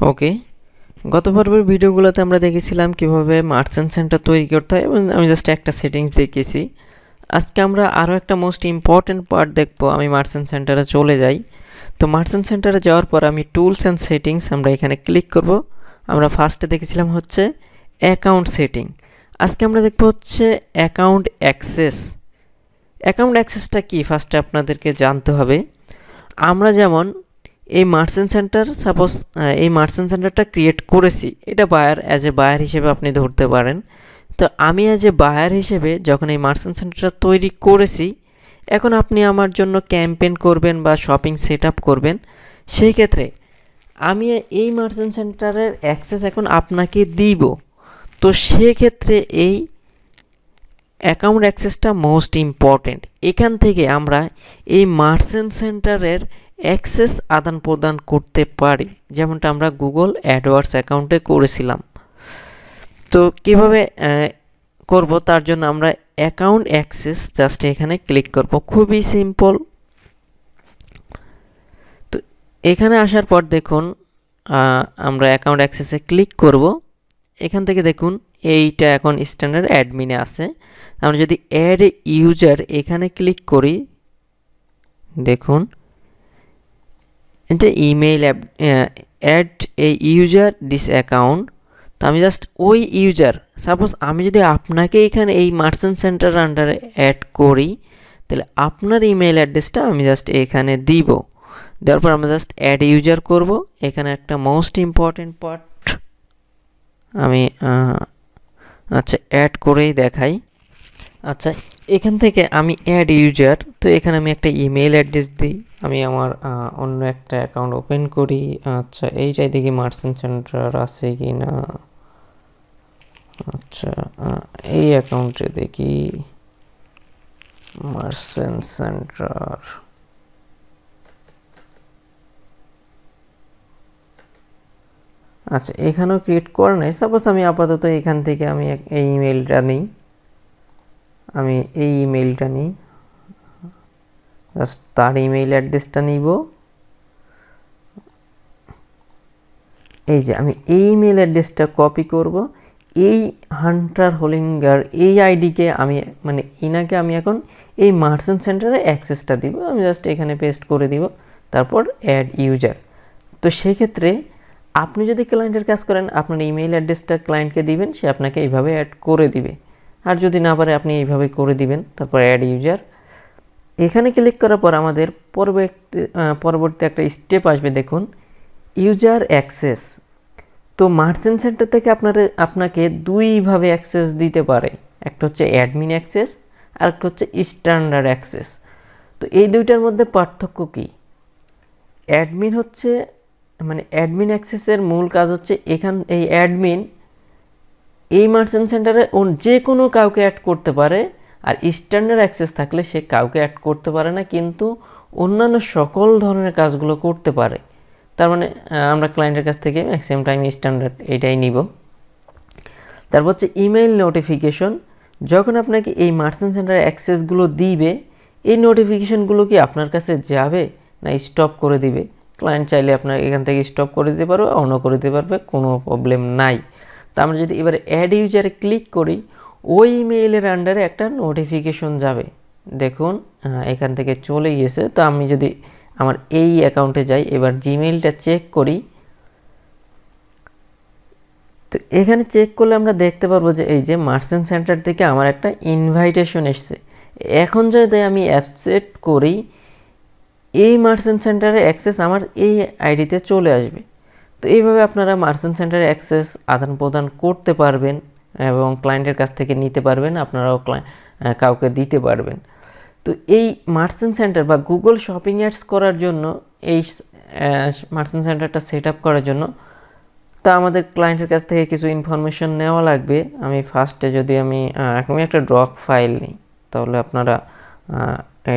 ওকে, গত পর্বের ভিডিওগুলোতে আমরা দেখেছিলাম কিভাবে মার্চেন্ট সেন্টার তৈরি করতে হয় এবং আমি জাস্ট একটা সেটিংস দেখিয়েছি। আজকে আমরা আরও একটা মোস্ট ইম্পর্ট্যান্ট পার্ট দেখব। আমি মার্চেন্ট সেন্টারে চলে যাই। তো মার্চেন্ট সেন্টারে যাওয়ার পর আমি টুলস অ্যান্ড সেটিংস আমরা এখানে ক্লিক করব। আমরা ফার্স্টে দেখেছিলাম হচ্ছে অ্যাকাউন্ট সেটিং। আজকে আমরা দেখব হচ্ছে অ্যাকাউন্ট অ্যাক্সেস। অ্যাকাউন্ট অ্যাক্সেসটা কি ফার্স্টে আপনাদেরকে জানতে হবে। আমরা যেমন এই মার্চেন্ট সেন্টার সাপোজ এই মার্চেন্ট সেন্টারটা ক্রিয়েট করেছি, এটা বায়ার অ্যাজ এ বায়ার হিসেবে আপনি ধরতে পারেন। তো আমি অ্যাজ এ বায়ার হিসেবে যখন এই মার্চেন্ট সেন্টারটা তৈরি করেছি, এখন আপনি আমার জন্য ক্যাম্পেইন করবেন বা শপিং সেট আপ করবেন, সেই ক্ষেত্রে আমি এই মার্চেন্ট সেন্টারের অ্যাক্সেস এখন আপনাকে দিব। তো সেক্ষেত্রে এই অ্যাকাউন্ট অ্যাক্সেসটা মোস্ট ইম্পর্ট্যান্ট। এখান থেকে আমরা এই মার্চেন্ট সেন্টারের অ্যাক্সেস আদান প্রদান করতে পারি, যেমনটা আমরা গুগল অ্যাডওয়ার্ডস অ্যাকাউন্টে করেছিলাম। তো কীভাবে করব তার জন্য আমরা অ্যাকাউন্ট অ্যাক্সেস জাস্ট এখানে ক্লিক করব, খুবই সিম্পল। তো এখানে আসার পর দেখুন আমরা অ্যাকাউন্ট অ্যাক্সেসে ক্লিক করব। এখান থেকে দেখুন এইটা এখন স্ট্যান্ডার্ড অ্যাডমিনে আছে। আমরা যদি অ্যাড ইউজার এখানে ক্লিক করি, দেখুন এটা email add a user this account. তো আমি জাস্ট ওই ইউজার, সাপোজ আমি যদি আপনাকে এখানে এই মার্চেন্ট সেন্টার আন্ডারে অ্যাড করি, তাহলে আপনার ইমেইল অ্যাড্রেসটা আমি জাস্ট এখানে দিব। দেওয়ার পর আমরা জাস্ট অ্যাড ইউজার করব। এখানে একটা মোস্ট ইম্পর্টেন্ট পার্ট আমি আচ্ছা অ্যাড করেই দেখাই। আচ্ছা, এখান থেকে আমি অ্যাড ইউজার, তো এখানে আমি একটা ইমেল অ্যাড্রেস দিই। আমি আমার অন্য একটা অ্যাকাউন্ট ওপেন করি। আচ্ছা, এইটাই দেখি মার্চেন্ট সেন্টার আছে কি না। আচ্ছা, এই অ্যাকাউন্টে দেখি মার্চেন্ট সেন্টার। আচ্ছা, এখানেও ক্রিয়েট করা নাই। সাপোজ আমি আপাতত এখান থেকে আমি এই ইমেলটা নিই, জাস্ট তার ইমেইল অ্যাড্রেসটা নিব। এই যে আমি এই ইমেল অ্যাড্রেসটা কপি করব, এই হান্টার হোলিঙ্গার এই আইডিকে আমি ইনাকে আমি এখন এই মার্চেন্ট সেন্টারে অ্যাক্সেসটা দিব। আমি জাস্ট এখানে পেস্ট করে দিব, তারপর অ্যাড ইউজার। তো সেক্ষেত্রে আপনি যদি ক্লায়েন্টের কাজ করেন, আপনার ইমেইল অ্যাড্রেসটা ক্লায়েন্টকে দিবেন, সে আপনাকে এইভাবে অ্যাড করে দিবে। আর যদি না পারে আপনি এইভাবে করে দিবেন, তারপর অ্যাড ইউজার। এখানে ক্লিক করার পর আমাদের পরবর্তী একটা স্টেপ আসবে, দেখুন ইউজার অ্যাক্সেস। তো মার্চেন্ট সেন্টার থেকে আপনাকে দুইভাবে অ্যাক্সেস দিতে পারে, একটা হচ্ছে অ্যাডমিন অ্যাক্সেস আর একটা হচ্ছে স্ট্যান্ডার্ড অ্যাক্সেস। তো এই দুইটার মধ্যে পার্থক্য কি? অ্যাডমিন হচ্ছে অ্যাডমিন অ্যাক্সেসের মূল কাজ হচ্ছে এই অ্যাডমিন এই মার্চেন্ট সেন্টারে যে কোনো কাউকে অ্যাড করতে পারে, আর স্ট্যান্ডার্ড অ্যাক্সেস থাকলে সে কাউকে অ্যাড করতে পারে না, কিন্তু অন্যান্য সকল ধরনের কাজগুলো করতে পারে। তার আমরা ক্লায়েন্টের কাছ থেকে ম্যাক্সিমাম টাইম স্ট্যান্ডার্ড এইটাই নিব। তারপর হচ্ছে ইমেইল নোটিফিকেশন। যখন আপনাকে এই মার্চেন্ট সেন্টারের অ্যাক্সেসগুলো দিবে, এই নোটিফিকেশনগুলো কি আপনার কাছে যাবে না স্টপ করে দিবে? ক্লায়েন্ট চাইলে আপনার এখান থেকে স্টপ করে দিতে পারবে, অন করে দিতে পারবে, কোনো প্রবলেম নাই। তো আমরা যদি এবারে অ্যাড ইউজারে ক্লিক করি, ওই ইমেইলের আন্ডারে একটা নোটিফিকেশন যাবে। দেখুন এখান থেকে চলে গিয়েছে। তো আমি যদি আমার এই অ্যাকাউন্টে যাই, এবার জিমেইলটা চেক করি। তো এখানে চেক করলে আমরা দেখতে পারবো যে এই যে মার্চেন্ট সেন্টার থেকে আমার একটা ইনভাইটেশন এসছে। এখন যদি আমি অ্যাকসেপ্ট করি, এই মার্চেন্ট সেন্টারের অ্যাক্সেস আমার এই আইডিতে চলে আসবে। তো এইভাবে আপনারা মার্চেন্ট সেন্টারে অ্যাক্সেস আদান প্রদান করতে পারবেন এবং ক্লায়েন্টের কাছ থেকে নিতে পারবেন, আপনারাও কাউকে দিতে পারবেন। তো এই মার্চেন্ট সেন্টার বা গুগল শপিং অ্যাডস করার জন্য, এই মার্চেন্ট সেন্টারটা সেট আপ করার জন্য, তা আমাদের ক্লায়েন্টের কাছ থেকে কিছু ইনফরমেশন নেওয়া লাগবে। আমি ফার্স্টে যদি আমি একটা ডক ফাইল নিই, তাহলে আপনারা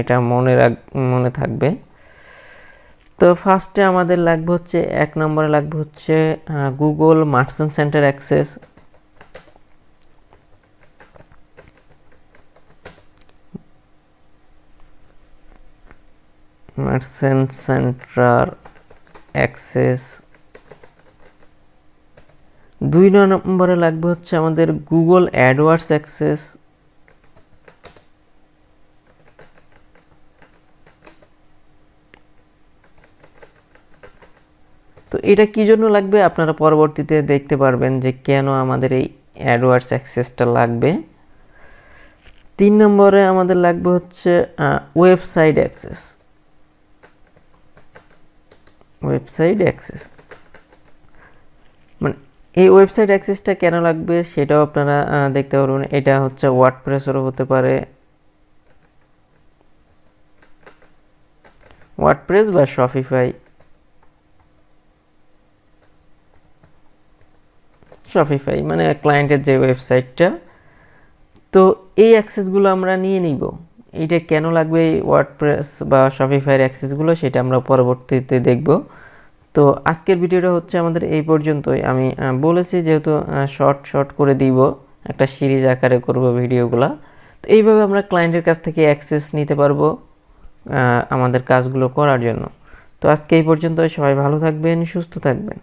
এটা মনে থাকবে। তো ফার্স্টে আমাদের লাগবে হচ্ছে, এক নম্বরে লাগবে হচ্ছে Google merchant centre access. Merchant centre access 2 নম্বরে লাগবে হচ্ছে আমাদের গুগল অ্যাডওয়ার্ডস অ্যাক্সেস। তো এটা কি জন্য লাগবে আপনারা পরবর্তীতে দেখতে পারবেন যে কেন আমাদের এই অ্যাডওয়ার্ডস অ্যাক্সেসটা লাগবে। 3 নম্বরে আমাদের লাগবে হচ্ছে ওয়েবসাইট অ্যাক্সেস। ওয়েবসাইট অ্যাক্সেস মানে এই ওয়েবসাইট অ্যাক্সেসটা কেন লাগবে সেটাও আপনারা দেখতে পারবেন। এটা হচ্ছে ওয়ার্ডপ্রেসেরও হতে পারে, ওয়ার্ডপ্রেস বা শপিফাই। শপিফাই মানে ক্লায়েন্টের যে ওয়েবসাইটটা। তো এই অ্যাক্সেসগুলো আমরা নিয়ে নিব। এইটা কেন লাগবে এই ওয়ার্ডপ্রেস বা শপিফাইয়ের অ্যাক্সেসগুলো সেটা আমরা পরবর্তীতে দেখব। তো আজকের ভিডিওটা হচ্ছে আমাদের এই পর্যন্তই। আমি বলেছি যেহেতু শর্ট করে দিব, একটা সিরিজ আকারে করব ভিডিওগুলো। তো এইভাবে আমরা ক্লায়েন্টের কাছ থেকে অ্যাক্সেস নিতে পারবো আমাদের কাজগুলো করার জন্য। তো আজকে এই পর্যন্তই। সবাই ভালো থাকবেন, সুস্থ থাকবেন।